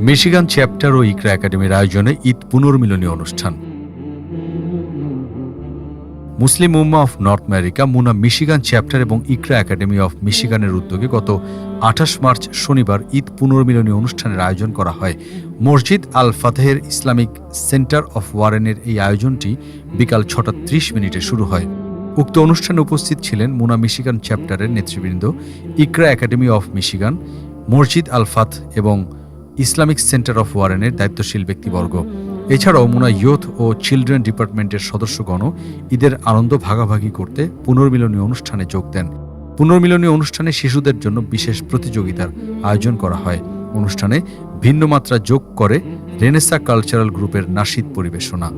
Michigan chapter ও ইকরা একাডেমির আয়োজনে ঈদ পুনর্মিলনী অনুষ্ঠান। মুসলিম উম্মাহ of North America, MUNA Michigan chapter এবং ইকরা একাডেমি অফ মিশিগানের উদ্যোগে গত 28 মার্চ শনিবার ঈদ পুনর্মিলনী অনুষ্ঠানের আয়োজন করা হয়। মসজিদ আল ফাতেহের ইসলামিক সেন্টার অফ ওয়ারেনের এই আয়োজনটি বিকাল 6:30 শুরু হয়। উক্ত অনুষ্ঠানে উপস্থিত ছিলেন মুনা মিশিগান চ্যাপ্টারের নেতৃবৃন্দ, ইকরা একাডেমি অফ মিশিগান, মসজিদ আল ফাত এবং ইসলামিক সেন্টার অফ ওয়ারেনের দায়িত্বশীল ব্যক্তিবর্গ। এছাড়াও মুনা ইয়ুথ ও চিলড্রেন ডিপার্টমেন্টের সদস্যগণও ঈদের আনন্দ ভাগাভাগি করতে পুনর্মিলনী অনুষ্ঠানে যোগ দেন। পুনর্মিলনী অনুষ্ঠানে শিশুদের জন্য বিশেষ প্রতিযোগিতার আয়োজন করা হয়। অনুষ্ঠানে ভিন্ন মাত্রা যোগ করে রেনেসা কালচারাল গ্রুপের নাশিদ পরিবেশনা।